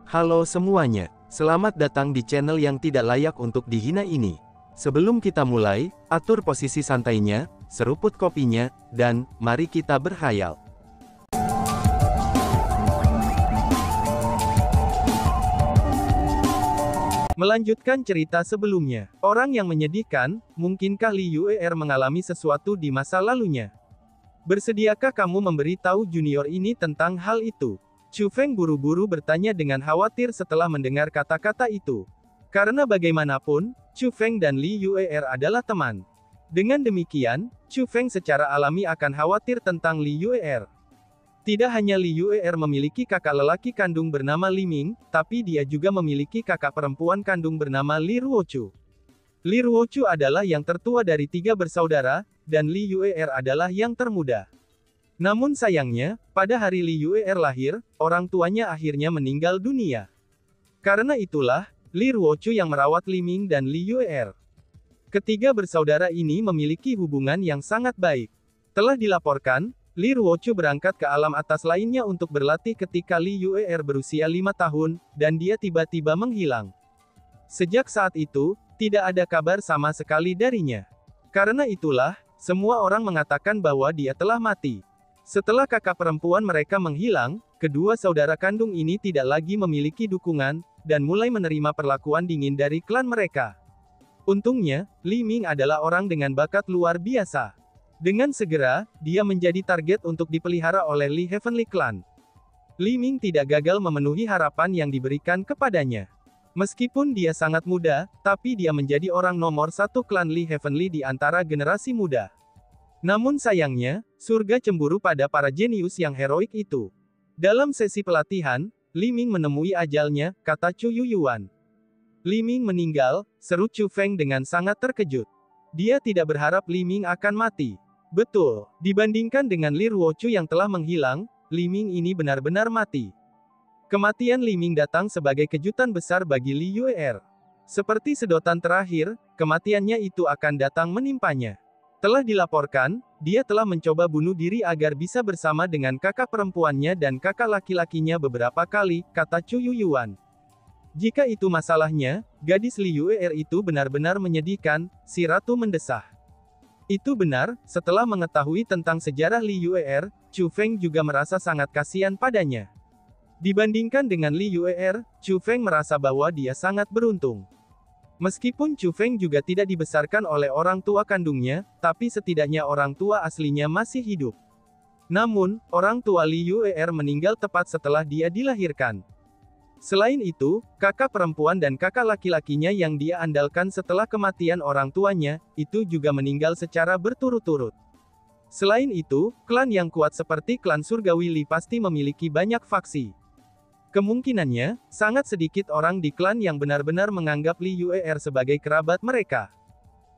Halo semuanya, selamat datang di channel yang tidak layak untuk dihina ini. Sebelum kita mulai, atur posisi santainya, seruput kopinya, dan mari kita berkhayal. Melanjutkan cerita sebelumnya, orang yang menyedihkan, mungkinkah Li Yuer mengalami sesuatu di masa lalunya? Bersediakah kamu memberitahu junior ini tentang hal itu? Chu Feng buru-buru bertanya dengan khawatir setelah mendengar kata-kata itu. Karena bagaimanapun, Chu Feng dan Li Yuer adalah teman. Dengan demikian, Chu Feng secara alami akan khawatir tentang Li Yuer. Tidak hanya Li Yuer memiliki kakak lelaki kandung bernama Li Ming, tapi dia juga memiliki kakak perempuan kandung bernama Li Ruochu. Li Ruochu adalah yang tertua dari 3 bersaudara, dan Li Yuer adalah yang termuda. Namun sayangnya, pada hari Li Yuer lahir, orang tuanya akhirnya meninggal dunia. Karena itulah, Li Ruochu yang merawat Li Ming dan Li Yuer. Ketiga bersaudara ini memiliki hubungan yang sangat baik. Telah dilaporkan, Li Ruochu berangkat ke alam atas lainnya untuk berlatih ketika Li Yuer berusia 5 tahun, dan dia tiba-tiba menghilang. Sejak saat itu, tidak ada kabar sama sekali darinya. Karena itulah, semua orang mengatakan bahwa dia telah mati. Setelah kakak perempuan mereka menghilang, kedua saudara kandung ini tidak lagi memiliki dukungan, dan mulai menerima perlakuan dingin dari klan mereka. Untungnya, Li Ming adalah orang dengan bakat luar biasa. Dengan segera, dia menjadi target untuk dipelihara oleh Li Heavenly Clan. Li Ming tidak gagal memenuhi harapan yang diberikan kepadanya. Meskipun dia sangat muda, tapi dia menjadi orang nomor 1 klan Li Heavenly di antara generasi muda. Namun sayangnya, surga cemburu pada para jenius yang heroik itu. Dalam sesi pelatihan, Li Ming menemui ajalnya, kata Chu Yuyuan. Li Ming meninggal, seru Chu Feng dengan sangat terkejut. Dia tidak berharap Li Ming akan mati. Betul, dibandingkan dengan Li Ruochu yang telah menghilang, Li Ming ini benar-benar mati. Kematian Li Ming datang sebagai kejutan besar bagi Li Yuer. Seperti sedotan terakhir, kematiannya itu akan datang menimpanya. Telah dilaporkan, dia telah mencoba bunuh diri agar bisa bersama dengan kakak perempuannya dan kakak laki-lakinya beberapa kali, kata Chu Yuyuan. Jika itu masalahnya, gadis Li Yuer itu benar-benar menyedihkan, si ratu mendesah. Itu benar, setelah mengetahui tentang sejarah Li Yuer, Chu Feng juga merasa sangat kasihan padanya. Dibandingkan dengan Li Yuer, Chu Feng merasa bahwa dia sangat beruntung. Meskipun Chu Feng juga tidak dibesarkan oleh orang tua kandungnya, tapi setidaknya orang tua aslinya masih hidup. Namun, orang tua Li Yuer meninggal tepat setelah dia dilahirkan. Selain itu, kakak perempuan dan kakak laki-lakinya yang dia andalkan setelah kematian orang tuanya, itu juga meninggal secara berturut-turut. Selain itu, klan yang kuat seperti klan Surgawi Li pasti memiliki banyak faksi. Kemungkinannya, sangat sedikit orang di klan yang benar-benar menganggap Li Yuer sebagai kerabat mereka.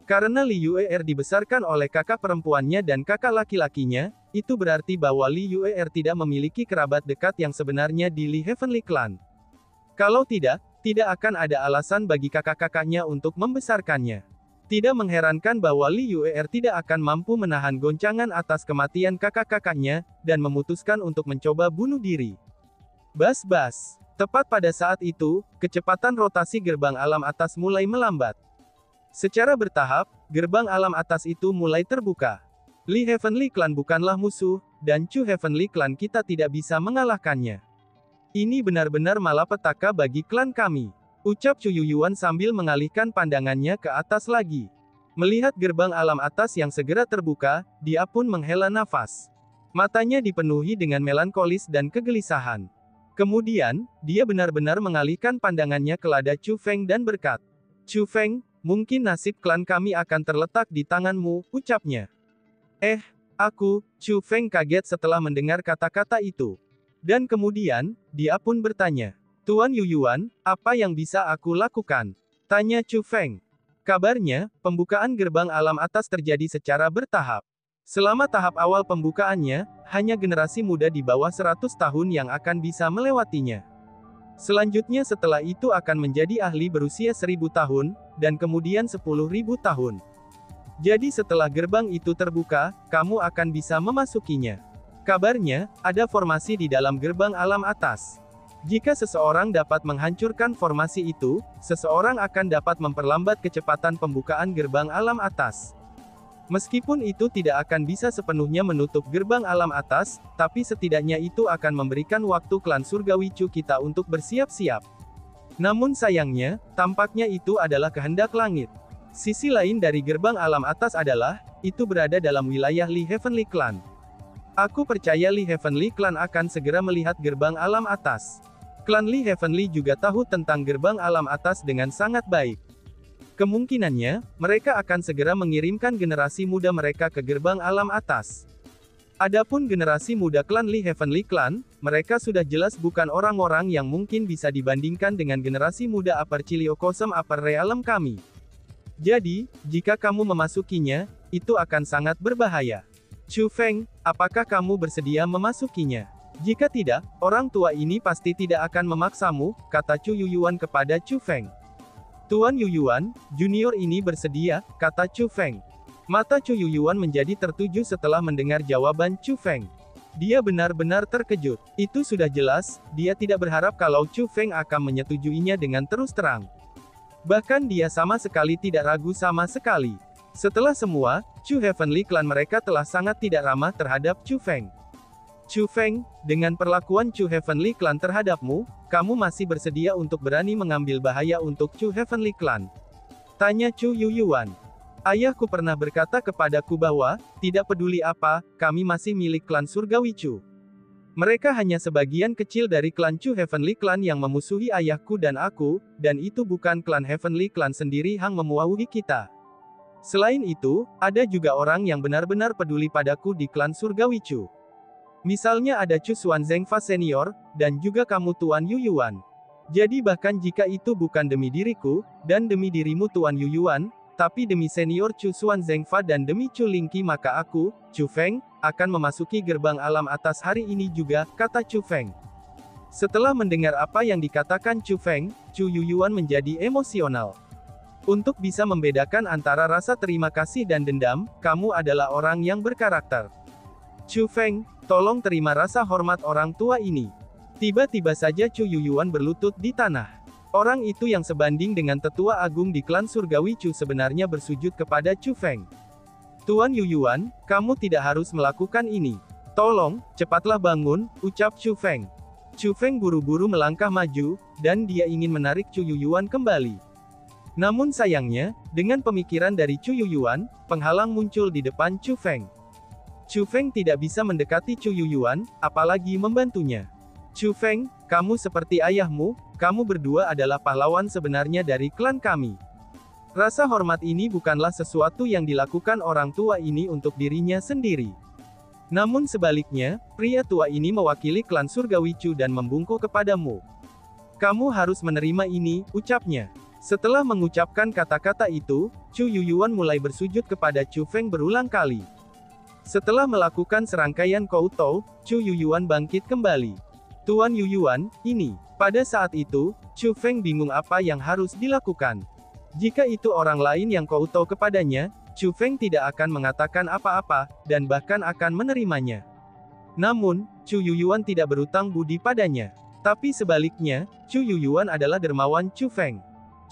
Karena Li Yuer dibesarkan oleh kakak perempuannya dan kakak laki-lakinya, itu berarti bahwa Li Yuer tidak memiliki kerabat dekat yang sebenarnya di Li Heavenly Clan. Kalau tidak akan ada alasan bagi kakak-kakaknya untuk membesarkannya. Tidak mengherankan bahwa Li Yuer tidak akan mampu menahan goncangan atas kematian kakak-kakaknya, dan memutuskan untuk mencoba bunuh diri. Bas-bas. Tepat pada saat itu, kecepatan rotasi gerbang alam atas mulai melambat. Secara bertahap, gerbang alam atas itu mulai terbuka. Li Heavenly Clan bukanlah musuh, dan Chu Heavenly Clan kita tidak bisa mengalahkannya. Ini benar-benar malapetaka bagi klan kami. Ucap Chu Yuyuan sambil mengalihkan pandangannya ke atas lagi. Melihat gerbang alam atas yang segera terbuka, dia pun menghela nafas. Matanya dipenuhi dengan melankolis dan kegelisahan. Kemudian, dia benar-benar mengalihkan pandangannya ke lada Chu Feng dan berkata, Chu Feng, mungkin nasib klan kami akan terletak di tanganmu, ucapnya. Aku, Chu Feng kaget setelah mendengar kata-kata itu. Dan kemudian, dia pun bertanya, Tuan Yuyuan, apa yang bisa aku lakukan? Tanya Chu Feng. Kabarnya, pembukaan gerbang alam atas terjadi secara bertahap. Selama tahap awal pembukaannya, hanya generasi muda di bawah 100 tahun yang akan bisa melewatinya. Selanjutnya setelah itu akan menjadi ahli berusia 1000 tahun, dan kemudian 10.000 tahun. Jadi setelah gerbang itu terbuka, kamu akan bisa memasukinya. Kabarnya, ada formasi di dalam gerbang alam atas. Jika seseorang dapat menghancurkan formasi itu, seseorang akan dapat memperlambat kecepatan pembukaan gerbang alam atas. Meskipun itu tidak akan bisa sepenuhnya menutup gerbang alam atas, tapi setidaknya itu akan memberikan waktu klan surgawi Chu kita untuk bersiap-siap. Namun sayangnya, tampaknya itu adalah kehendak langit. Sisi lain dari gerbang alam atas adalah, itu berada dalam wilayah Li Heavenly Clan. Aku percaya Li Heavenly Clan akan segera melihat gerbang alam atas. Klan Li Heavenly juga tahu tentang gerbang alam atas dengan sangat baik. Kemungkinannya, mereka akan segera mengirimkan generasi muda mereka ke gerbang alam atas. Adapun generasi muda klan Li Heavenly Clan, mereka sudah jelas bukan orang-orang yang mungkin bisa dibandingkan dengan generasi muda Upper Chiliocosm Upper Realm kami. Jadi, jika kamu memasukinya, itu akan sangat berbahaya. Chu Feng, apakah kamu bersedia memasukinya? Jika tidak, orang tua ini pasti tidak akan memaksamu, kata Chu Yuyuan kepada Chu Feng. Tuan Yuyuan, junior ini bersedia, kata Chu Feng. Mata Chu Yuyuan menjadi tertuju setelah mendengar jawaban Chu Feng. Dia benar-benar terkejut. Itu sudah jelas, dia tidak berharap kalau Chu Feng akan menyetujuinya dengan terus terang. Bahkan dia sama sekali tidak ragu sama sekali. Setelah semua, Chu Heavenly Clan mereka telah sangat tidak ramah terhadap Chu Feng. Chu Feng, dengan perlakuan Chu Heavenly Clan terhadapmu, kamu masih bersedia untuk berani mengambil bahaya untuk Chu Heavenly Clan? Tanya Chu Yuyuan. Ayahku pernah berkata kepadaku bahwa, tidak peduli apa, kami masih milik klan surgawi Chu. Mereka hanya sebagian kecil dari klan Chu Heavenly Clan yang memusuhi ayahku dan aku, dan itu bukan klan Heavenly Clan sendiri yang memuahi kita. Selain itu, ada juga orang yang benar-benar peduli padaku di klan surgawi Chu. Misalnya ada Chu Xuan Zhengfa Senior, dan juga kamu Tuan Yuyuan. Jadi bahkan jika itu bukan demi diriku, dan demi dirimu Tuan Yuyuan, tapi demi senior Chu Xuan Zhengfa dan demi Chu Lingqi maka aku, Chu Feng, akan memasuki gerbang alam atas hari ini juga, kata Chu Feng. Setelah mendengar apa yang dikatakan Chu Feng, Chu Yuyuan menjadi emosional. Untuk bisa membedakan antara rasa terima kasih dan dendam, kamu adalah orang yang berkarakter. Chu Feng, tolong terima rasa hormat orang tua ini. Tiba-tiba saja Chu Yuyuan berlutut di tanah. Orang itu yang sebanding dengan tetua agung di klan surgawi Chu sebenarnya bersujud kepada Chu Feng. Tuan Yuyuan, kamu tidak harus melakukan ini. Tolong, cepatlah bangun, ucap Chu Feng. Chu Feng buru-buru melangkah maju, dan dia ingin menarik Chu Yuyuan kembali. Namun sayangnya, dengan pemikiran dari Chu Yuyuan, penghalang muncul di depan Chu Feng. Chu Feng tidak bisa mendekati Chu Yuyuan, apalagi membantunya. Chu Feng, kamu seperti ayahmu, kamu berdua adalah pahlawan sebenarnya dari klan kami. Rasa hormat ini bukanlah sesuatu yang dilakukan orang tua ini untuk dirinya sendiri. Namun sebaliknya, pria tua ini mewakili klan surgawi Chu dan membungkuk kepadamu. Kamu harus menerima ini, ucapnya. Setelah mengucapkan kata-kata itu, Chu Yuyuan mulai bersujud kepada Chu Feng berulang kali. Setelah melakukan serangkaian koutou, Chu Yuyuan bangkit kembali. Tuan Yuyuan, ini. Pada saat itu, Chu Feng bingung apa yang harus dilakukan. Jika itu orang lain yang koutou kepadanya, Chu Feng tidak akan mengatakan apa-apa, dan bahkan akan menerimanya. Namun, Chu Yuyuan tidak berutang budi padanya. Tapi sebaliknya, Chu Yuyuan adalah dermawan Chu Feng.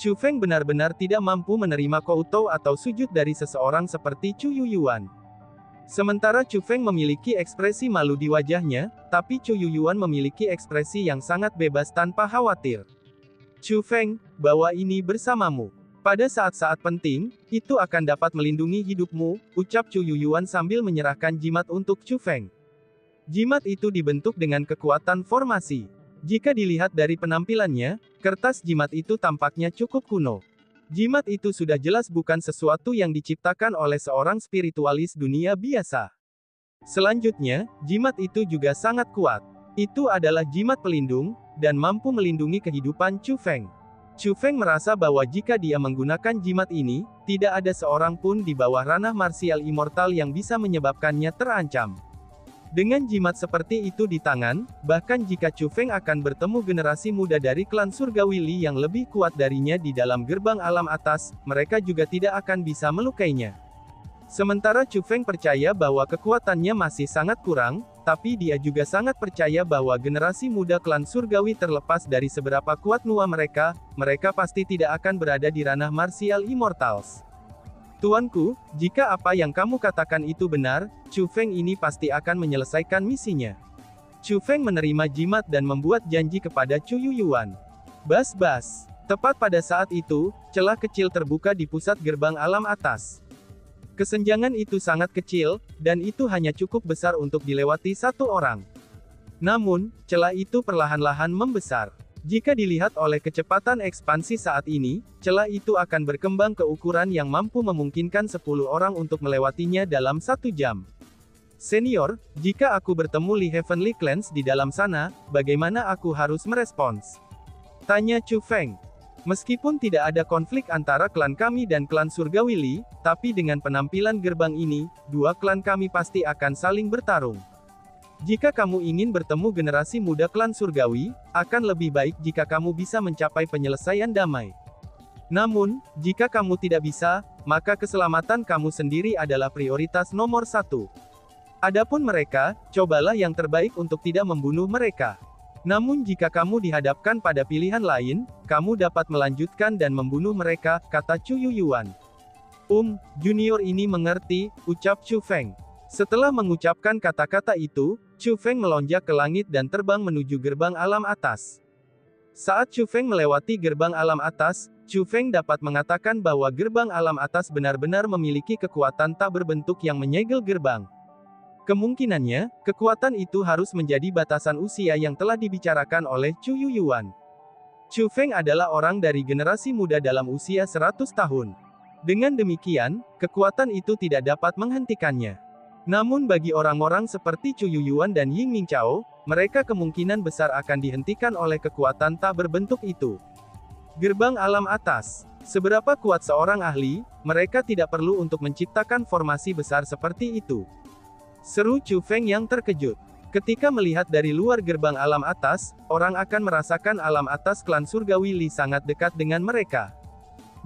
Chu Feng benar-benar tidak mampu menerima koutou atau sujud dari seseorang seperti Chu Yuyuan. Sementara Chu Feng memiliki ekspresi malu di wajahnya, tapi Chu Yuyuan memiliki ekspresi yang sangat bebas tanpa khawatir. Chu Feng, bawa ini bersamamu. Pada saat-saat penting, itu akan dapat melindungi hidupmu, ucap Chu Yuyuan sambil menyerahkan jimat untuk Chu Feng. Jimat itu dibentuk dengan kekuatan formasi. Jika dilihat dari penampilannya, kertas jimat itu tampaknya cukup kuno. Jimat itu sudah jelas bukan sesuatu yang diciptakan oleh seorang spiritualis dunia biasa. Selanjutnya, jimat itu juga sangat kuat. Itu adalah jimat pelindung, dan mampu melindungi kehidupan Chu Feng. Chu Feng merasa bahwa jika dia menggunakan jimat ini, tidak ada seorang pun di bawah ranah marsial immortal yang bisa menyebabkannya terancam. Dengan jimat seperti itu di tangan, bahkan jika Chu Feng akan bertemu generasi muda dari klan surgawi Li yang lebih kuat darinya di dalam gerbang alam atas, mereka juga tidak akan bisa melukainya. Sementara Chu Feng percaya bahwa kekuatannya masih sangat kurang, tapi dia juga sangat percaya bahwa generasi muda klan surgawi terlepas dari seberapa kuat Nua mereka, mereka pasti tidak akan berada di ranah martial immortals. Tuanku, jika apa yang kamu katakan itu benar, Chu Feng ini pasti akan menyelesaikan misinya. Chu Feng menerima jimat dan membuat janji kepada Chu Yuyuan. Bas-bas. Tepat pada saat itu, celah kecil terbuka di pusat gerbang alam atas. Kesenjangan itu sangat kecil, dan itu hanya cukup besar untuk dilewati satu orang. Namun, celah itu perlahan-lahan membesar. Jika dilihat oleh kecepatan ekspansi saat ini, celah itu akan berkembang ke ukuran yang mampu memungkinkan 10 orang untuk melewatinya dalam 1 jam. Senior, jika aku bertemu Li Heavenly Clans di dalam sana, bagaimana aku harus merespons? Tanya Chu Feng. Meskipun tidak ada konflik antara klan kami dan klan Surgawi Li, tapi dengan penampilan gerbang ini, dua klan kami pasti akan saling bertarung. Jika kamu ingin bertemu generasi muda klan Surgawi, akan lebih baik jika kamu bisa mencapai penyelesaian damai. Namun, jika kamu tidak bisa, maka keselamatan kamu sendiri adalah prioritas nomor 1. Adapun mereka, cobalah yang terbaik untuk tidak membunuh mereka. Namun jika kamu dihadapkan pada pilihan lain, kamu dapat melanjutkan dan membunuh mereka, kata Chu Yuyuan. Junior ini mengerti, ucap Chu Feng. Setelah mengucapkan kata-kata itu, Chu Feng melonjak ke langit dan terbang menuju gerbang alam atas. Saat Chu Feng melewati gerbang alam atas, Chu Feng dapat mengatakan bahwa gerbang alam atas benar-benar memiliki kekuatan tak berbentuk yang menyegel gerbang. Kemungkinannya, kekuatan itu harus menjadi batasan usia yang telah dibicarakan oleh Chu Yuyuan. Chu Feng adalah orang dari generasi muda dalam usia 100 tahun. Dengan demikian, kekuatan itu tidak dapat menghentikannya. Namun bagi orang-orang seperti Chu Yuyuan dan Ying Mingchao, mereka kemungkinan besar akan dihentikan oleh kekuatan tak berbentuk itu. Gerbang alam atas. Seberapa kuat seorang ahli, mereka tidak perlu untuk menciptakan formasi besar seperti itu. Seru Chu Feng yang terkejut. Ketika melihat dari luar gerbang alam atas, orang akan merasakan alam atas klan Surgawi Li sangat dekat dengan mereka.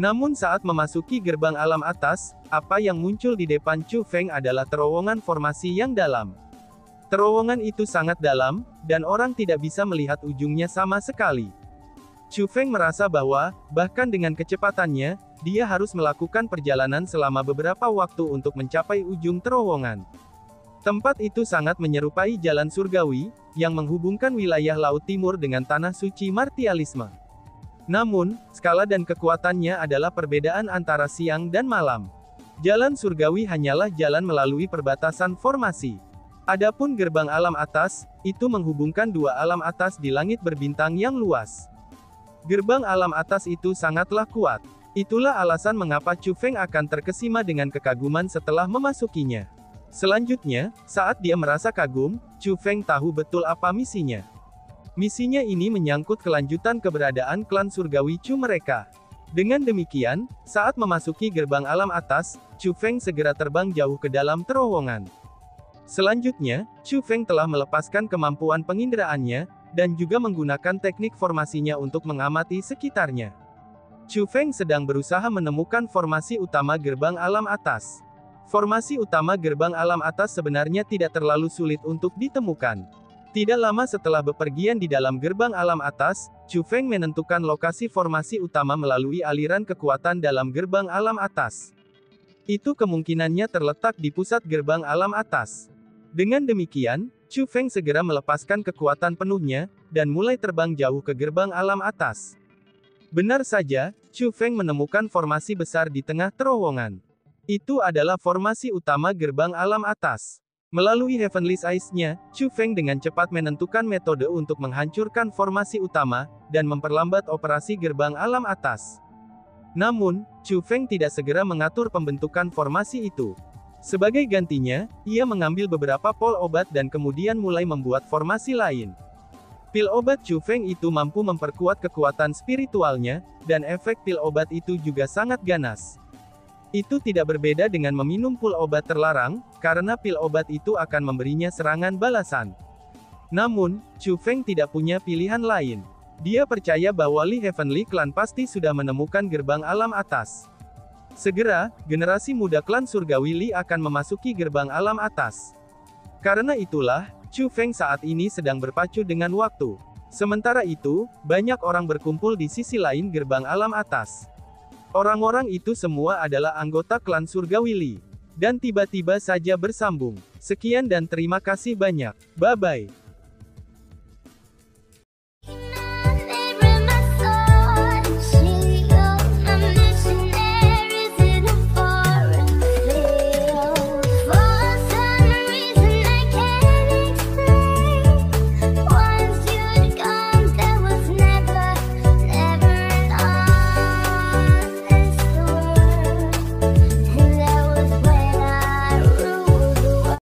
Namun saat memasuki gerbang alam atas, apa yang muncul di depan Chu Feng adalah terowongan formasi yang dalam. Terowongan itu sangat dalam, dan orang tidak bisa melihat ujungnya sama sekali. Chu Feng merasa bahwa, bahkan dengan kecepatannya, dia harus melakukan perjalanan selama beberapa waktu untuk mencapai ujung terowongan. Tempat itu sangat menyerupai jalan surgawi, yang menghubungkan wilayah Laut Timur dengan tanah suci martialisme. Namun, skala dan kekuatannya adalah perbedaan antara siang dan malam. Jalan surgawi hanyalah jalan melalui perbatasan formasi. Adapun gerbang alam atas, itu menghubungkan dua alam atas di langit berbintang yang luas. Gerbang alam atas itu sangatlah kuat. Itulah alasan mengapa Chu Feng akan terkesima dengan kekaguman setelah memasukinya. Selanjutnya, saat dia merasa kagum, Chu Feng tahu betul apa misinya. Misinya ini menyangkut kelanjutan keberadaan klan surgawi Chu mereka. Dengan demikian, saat memasuki gerbang alam atas, Chu Feng segera terbang jauh ke dalam terowongan. Selanjutnya, Chu Feng telah melepaskan kemampuan penginderaannya, dan juga menggunakan teknik formasinya untuk mengamati sekitarnya. Chu Feng sedang berusaha menemukan formasi utama gerbang alam atas. Formasi utama gerbang alam atas sebenarnya tidak terlalu sulit untuk ditemukan. Tidak lama setelah bepergian di dalam gerbang alam atas, Chu Feng menentukan lokasi formasi utama melalui aliran kekuatan dalam gerbang alam atas. Itu kemungkinannya terletak di pusat gerbang alam atas. Dengan demikian, Chu Feng segera melepaskan kekuatan penuhnya, dan mulai terbang jauh ke gerbang alam atas. Benar saja, Chu Feng menemukan formasi besar di tengah terowongan. Itu adalah formasi utama gerbang alam atas. Melalui Heavenly Eyes-nya, Chu Feng dengan cepat menentukan metode untuk menghancurkan formasi utama, dan memperlambat operasi gerbang alam atas. Namun, Chu Feng tidak segera mengatur pembentukan formasi itu. Sebagai gantinya, ia mengambil beberapa pil obat dan kemudian mulai membuat formasi lain. Pil obat Chu Feng itu mampu memperkuat kekuatan spiritualnya, dan efek pil obat itu juga sangat ganas. Itu tidak berbeda dengan meminum pil obat terlarang, karena pil obat itu akan memberinya serangan balasan. Namun, Chu Feng tidak punya pilihan lain. Dia percaya bahwa Li Heavenly Clan pasti sudah menemukan gerbang alam atas. Segera, generasi muda klan surgawi Li akan memasuki gerbang alam atas. Karena itulah, Chu Feng saat ini sedang berpacu dengan waktu. Sementara itu, banyak orang berkumpul di sisi lain gerbang alam atas. Orang-orang itu semua adalah anggota klan surgawi Li. Dan tiba-tiba saja bersambung. Sekian dan terima kasih banyak. Bye-bye.